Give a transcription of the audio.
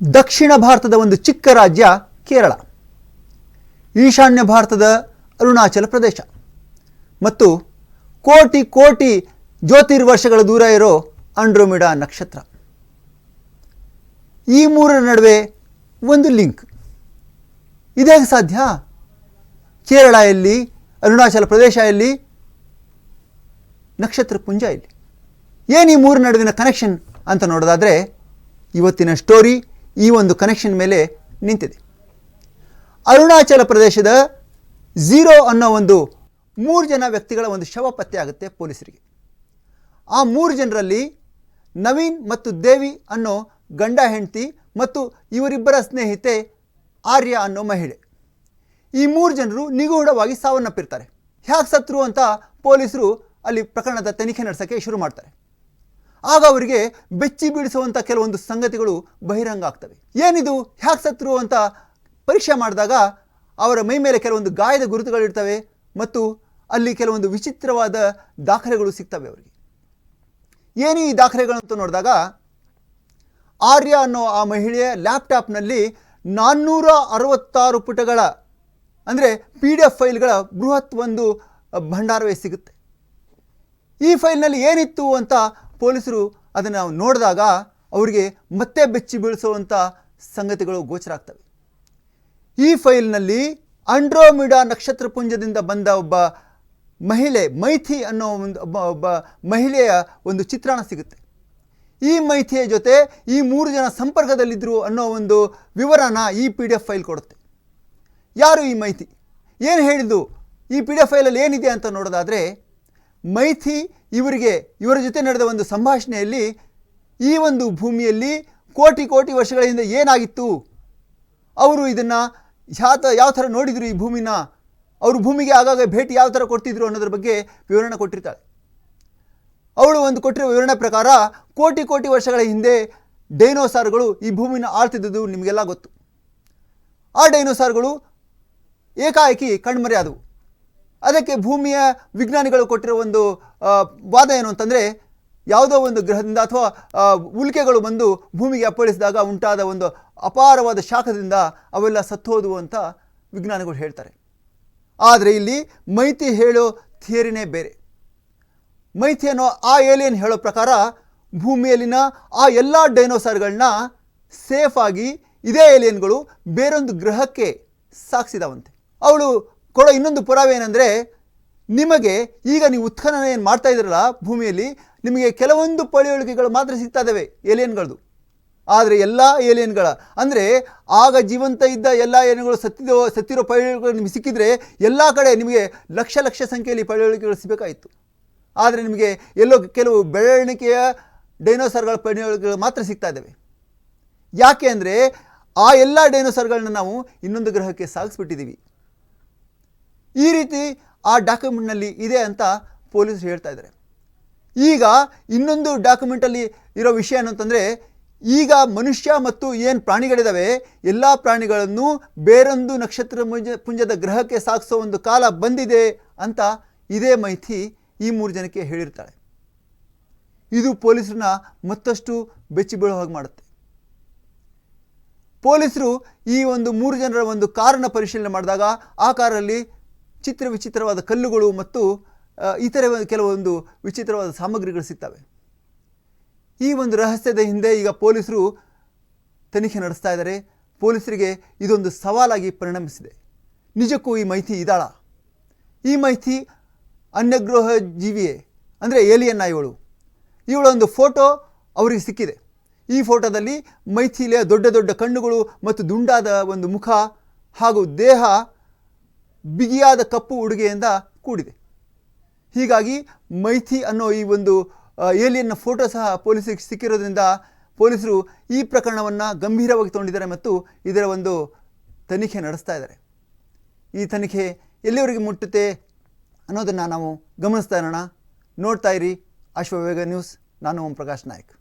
ದಕ್ಷಿಣ ಭಾರತದ ಒಂದು ಚಿಕ್ಕ ರಾಜ್ಯ ಕೇರಳ, ಈಶಾನ್ಯ ಭಾರತದ ಅರುಣಾಚಲ ಪ್ರದೇಶ ಮತ್ತು ಕೋಟಿ ಕೋಟಿ ಜ್ಯೋತಿರ್ವರ್ಷಗಳ ದೂರ ಇರೋ ಆಂಡ್ರೋಮೆಡಾ ನಕ್ಷತ್ರ. ಈ ಮೂರರ ನಡುವೆ ಒಂದು ಲಿಂಕ್ ಇದೇ ಸಾಧ್ಯ. ಕೇರಳ ಎಲ್ಲಿ, ಅರುಣಾಚಲ ಪ್ರದೇಶ ಎಲ್ಲಿ, ನಕ್ಷತ್ರ ಪುಂಜ ಎಲ್ಲಿ? ಏನು ಈ ಮೂರು ನಡುವಿನ ಕನೆಕ್ಷನ್ ಅಂತ ನೋಡೋದಾದರೆ ಇವತ್ತಿನ ಸ್ಟೋರಿ ಈ ಒಂದು ಕನೆಕ್ಷನ್ ಮೇಲೆ ನಿಂತಿದೆ. ಅರುಣಾಚಲ ಪ್ರದೇಶದ ಝೀರೋ ಅನ್ನೋ ಒಂದು 3 ಜನ ವ್ಯಕ್ತಿಗಳ ಒಂದು ಶವ ಪತ್ತೆ ಆಗುತ್ತೆ ಪೊಲೀಸರಿಗೆ. ಆ 3 ಜನರಲ್ಲಿ ನವೀನ್ ಮತ್ತು ದೇವಿ ಅನ್ನೋ ಗಂಡ ಹೆಂಡತಿ ಮತ್ತು ಇವರಿಬ್ಬರ ಸ್ನೇಹಿತೆ ಆರ್ಯ ಅನ್ನೋ ಮಹಿಳೆ. ಈ 3 ಜನರು ನಿಗೂಢವಾಗಿ ಸಾವನ್ನಪ್ಪಿರ್ತಾರೆ. ಹ್ಯಾಕೆ ಸತ್ರು ಅಂತ ಪೊಲೀಸರು ಅಲ್ಲಿ ಪ್ರಕರಣದ ತನಿಖೆ ನಡೆಸೋಕ್ಕೆ ಶುರು ಮಾಡ್ತಾರೆ. ಆಗ ಅವರಿಗೆ ಬೆಚ್ಚಿ ಬೀಳಿಸುವಂಥ ಕೆಲವೊಂದು ಸಂಗತಿಗಳು ಬಹಿರಂಗ ಆಗ್ತವೆ. ಏನಿದು, ಹ್ಯಾಕೆ ಸತ್ರು ಅಂತ ಪರೀಕ್ಷೆ ಮಾಡಿದಾಗ ಅವರ ಮೈ ಮೇಲೆ ಕೆಲವೊಂದು ಗಾಯದ ಗುರುತುಗಳಿರ್ತವೆ ಮತ್ತು ಅಲ್ಲಿ ಕೆಲವೊಂದು ವಿಚಿತ್ರವಾದ ದಾಖಲೆಗಳು ಸಿಗ್ತವೆ ಅವರಿಗೆ. ಏನು ಈ ದಾಖಲೆಗಳಂತ ನೋಡಿದಾಗ ಆರ್ಯ ಅನ್ನೋ ಆ ಮಹಿಳೆಯ ಲ್ಯಾಪ್ಟಾಪ್ನಲ್ಲಿ 466 ಪುಟಗಳ ಅಂದರೆ PDF ಫೈಲ್ಗಳ ಬೃಹತ್ ಒಂದು ಭಂಡಾರವೇ ಸಿಗುತ್ತೆ. ಈ ಫೈಲ್ನಲ್ಲಿ ಏನಿತ್ತು ಅಂತ ಪೊಲೀಸರು ಅದನ್ನು ನೋಡಿದಾಗ ಅವರಿಗೆ ಮತ್ತೆ ಬೆಚ್ಚಿ ಬೀಳಿಸುವಂಥ ಸಂಗತಿಗಳು ಗೋಚರ ಆಗ್ತವೆ. ಈ ಫೈಲ್ನಲ್ಲಿ ಆಂಡ್ರೋಮೆಡಾ ನಕ್ಷತ್ರ ಪುಂಜದಿಂದ ಬಂದ ಒಬ್ಬ ಮಹಿಳೆ ಮೈಥಿ ಅನ್ನೋ ಒಬ್ಬ ಮಹಿಳೆಯ ಒಂದು ಚಿತ್ರಣ ಸಿಗುತ್ತೆ. ಈ ಮೈಥಿಯ ಜೊತೆ ಈ 3 ಜನ ಸಂಪರ್ಕದಲ್ಲಿದ್ದರು ಅನ್ನೋ ಒಂದು ವಿವರನ ಈ PDF ಫೈಲ್ ಕೊಡುತ್ತೆ. ಯಾರು ಈ ಮೈಥಿ, ಏನು ಹೇಳಿದ್ದು, ಈ PDF ಫೈಲಲ್ಲಿ ಏನಿದೆ ಅಂತ ನೋಡೋದಾದರೆ ಮೈಥಿ ಇವರ ಜೊತೆ ನಡೆದ ಒಂದು ಸಂಭಾಷಣೆಯಲ್ಲಿ ಈ ಒಂದು ಭೂಮಿಯಲ್ಲಿ ಕೋಟಿ ಕೋಟಿ ವರ್ಷಗಳ ಹಿಂದೆ ಏನಾಗಿತ್ತು, ಅವರು ಇದನ್ನು ಯಾವ ಥರ ನೋಡಿದರು, ಈ ಭೂಮಿನ ಅವರು ಭೂಮಿಗೆ ಆಗಾಗ ಭೇಟಿ ಯಾವ ಥರ ಕೊಡ್ತಿದ್ರು ಅನ್ನೋದ್ರ ಬಗ್ಗೆ ವಿವರಣೆ ಕೊಟ್ಟಿರ್ತಾಳೆ. ಅವಳು ಒಂದು ಕೊಟ್ಟಿರೋ ವಿವರಣೆ ಪ್ರಕಾರ ಕೋಟಿ ಕೋಟಿ ವರ್ಷಗಳ ಹಿಂದೆ ಡೈನೋಸಾರ್ಗಳು ಈ ಭೂಮಿನ ಆಳ್ತಿದ್ದು ನಿಮಗೆಲ್ಲ ಗೊತ್ತು. ಆ ಡೈನೋಸಾರ್ಗಳು ಏಕಾಏಕಿ ಕಣ್ಮರೆಯಾದವು. ಅದಕ್ಕೆ ಭೂಮಿಯ ವಿಜ್ಞಾನಿಗಳು ಕೊಟ್ಟಿರೋ ಒಂದು ವಾದ ಏನು ಅಂತಂದರೆ, ಯಾವುದೋ ಒಂದು ಗ್ರಹದಿಂದ ಅಥವಾ ಉಲ್ಕೆಗಳು ಬಂದು ಭೂಮಿಗೆ ಅಪ್ಪಳಿಸಿದಾಗ ಉಂಟಾದ ಒಂದು ಅಪಾರವಾದ ಶಾಖದಿಂದ ಅವೆಲ್ಲ ಸತ್ತೋದು ಅಂತ ವಿಜ್ಞಾನಿಗಳು ಹೇಳ್ತಾರೆ. ಆದರೆ ಇಲ್ಲಿ ಮೈಥಿ ಹೇಳೋ ಥಿಯರಿನೇ ಬೇರೆ. ಮೈಥಿ ಅನ್ನೋ ಆ ಏಲಿಯನ್ ಹೇಳೋ ಪ್ರಕಾರ ಭೂಮಿಯಲ್ಲಿನ ಆ ಎಲ್ಲ ಡೈನೋಸಾರ್ಗಳನ್ನ ಸೇಫಾಗಿ ಇದೇ ಏಲಿಯನ್ಗಳು ಬೇರೊಂದು ಗ್ರಹಕ್ಕೆ ಸಾಗಿಸಿದವಂತೆ. ಅವಳು ಕೊಡೋ ಇನ್ನೊಂದು ಪುರಾವೆ ಏನಂದರೆ, ನಿಮಗೆ ಈಗ ನೀವು ಉತ್ಖನನ ಏನು ಮಾಡ್ತಾ ಇದ್ದೀರಲ್ಲ ಭೂಮಿಯಲ್ಲಿ, ನಿಮಗೆ ಕೆಲವೊಂದು ಪಳೆಯುಳಿಕೆಗಳು ಮಾತ್ರ ಸಿಗ್ತಾ ಇದ್ದಾವೆ ಏಲಿಯನ್ಗಳದು. ಆದರೆ ಎಲ್ಲ ಏಲಿಯನ್ಗಳ ಅಂದರೆ ಆಗ ಜೀವಂತ ಇದ್ದ ಎಲ್ಲ ಏಲಿಯನ್ಗಳು ಸತ್ತಿರೋ ಪಳೆಯುಳಿಕೆಗಳು ನಿಮಗೆ ಸಿಕ್ಕಿದರೆ ಎಲ್ಲ ಕಡೆ ನಿಮಗೆ ಲಕ್ಷ ಲಕ್ಷ ಸಂಖ್ಯೆಯಲ್ಲಿ ಪಳೆಯುಳಿಕೆಗಳು ಸಿಗಬೇಕಾಯಿತು. ಆದರೆ ನಿಮಗೆ ಎಲ್ಲೋ ಕೆಲವು ಬೆಳವಣಿಗೆಯ ಡೈನೋಸಾರ್ಗಳ ಪಳೆಯುಳಿಕೆಗಳು ಮಾತ್ರ ಸಿಗ್ತಾ ಇದ್ದಾವೆ. ಯಾಕೆ ಅಂದರೆ ಆ ಎಲ್ಲ ಡೈನೋಸಾರ್ಗಳನ್ನ ನಾವು ಇನ್ನೊಂದು ಗ್ರಹಕ್ಕೆ ಸಾಗಿಸ್ಬಿಟ್ಟಿದ್ದೀವಿ. ಈ ರೀತಿ ಆ ಡಾಕ್ಯುಮೆಂಟ್ನಲ್ಲಿ ಇದೆ ಅಂತ ಪೊಲೀಸರು ಹೇಳ್ತಾ ಇದ್ದಾರೆ. ಈಗ ಇನ್ನೊಂದು ಡಾಕ್ಯುಮೆಂಟಲ್ಲಿ ಇರೋ ವಿಷಯ ಏನಂತಂದರೆ, ಈಗ ಮನುಷ್ಯ ಮತ್ತು ಏನು ಪ್ರಾಣಿಗಳಿದ್ದಾವೆ ಎಲ್ಲ ಪ್ರಾಣಿಗಳನ್ನು ಬೇರೊಂದು ನಕ್ಷತ್ರ ಪುಂಜದ ಗ್ರಹಕ್ಕೆ ಸಾಗಿಸೋ ಒಂದು ಕಾಲ ಬಂದಿದೆ ಅಂತ ಇದೇ ಮೈಥಿ ಈ 3 ಜನಕ್ಕೆ ಹೇಳಿರ್ತಾಳೆ. ಇದು ಪೊಲೀಸರನ್ನ ಮತ್ತಷ್ಟು ಬೆಚ್ಚಿ ಬೀಳೋ ಹಾಗೆ ಮಾಡುತ್ತೆ. ಪೊಲೀಸರು ಈ ಒಂದು 3 ಜನರ ಒಂದು ಕಾರನ್ನು ಪರಿಶೀಲನೆ ಮಾಡಿದಾಗ ಆ ಕಾರಲ್ಲಿ ವಿಚಿತ್ರವಾದ ಕಲ್ಲುಗಳು ಮತ್ತು ಇತರೆ ಕೆಲವೊಂದು ವಿಚಿತ್ರವಾದ ಸಾಮಗ್ರಿಗಳು ಸಿಗ್ತವೆ. ಈ ಒಂದು ರಹಸ್ಯದ ಹಿಂದೆ ಈಗ ಪೊಲೀಸರು ತನಿಖೆ ನಡೆಸ್ತಾ ಇದ್ದಾರೆ. ಪೊಲೀಸರಿಗೆ ಇದೊಂದು ಸವಾಲಾಗಿ ಪರಿಣಮಿಸಿದೆ. ನಿಜಕ್ಕೂ ಈ ಮೈಥಿ ಇದ್ದಾಳ? ಈ ಮೈಥಿ ಅನ್ಯಗ್ರಹ ಜೀವಿಯೇ, ಅಂದರೆ ಏಲಿಯನ್ನ ಇವಳ ಒಂದು ಫೋಟೋ ಅವರಿಗೆ ಸಿಕ್ಕಿದೆ. ಈ ಫೋಟೋದಲ್ಲಿ ಮೈಥಿಲಿಯ ದೊಡ್ಡ ದೊಡ್ಡ ಕಣ್ಣುಗಳು ಮತ್ತು ದುಂಡಾದ ಒಂದು ಮುಖ ಹಾಗೂ ದೇಹ ಬಿಗಿಯಾದ ಕಪ್ಪು ಉಡುಗೆಯಿಂದ ಕೂಡಿದೆ. ಹೀಗಾಗಿ ಮೈಥಿ ಅನ್ನೋ ಈ ಒಂದು ಏಲಿಯನ್ನ ಫೋಟೋ ಸಹ ಪೊಲೀಸರಿಗೆ ಸಿಕ್ಕಿರೋದ್ರಿಂದ ಪೊಲೀಸರು ಈ ಪ್ರಕರಣವನ್ನು ಗಂಭೀರವಾಗಿ ತಗೊಂಡಿದ್ದಾರೆ ಮತ್ತು ಇದರ ಒಂದು ತನಿಖೆ ನಡೆಸ್ತಾ ಇದ್ದಾರೆ. ಈ ತನಿಖೆ ಎಲ್ಲಿವರೆಗೆ ಮುಟ್ಟುತ್ತೆ ಅನ್ನೋದನ್ನು ನಾವು ಗಮನಿಸ್ತಾ ಇರೋಣ. ನೋಡ್ತಾ ಇರಿ ಅಶ್ವವೇಗ ನ್ಯೂಸ್. ನಾನು ಓಂ ಪ್ರಕಾಶ್ ನಾಯಕ್.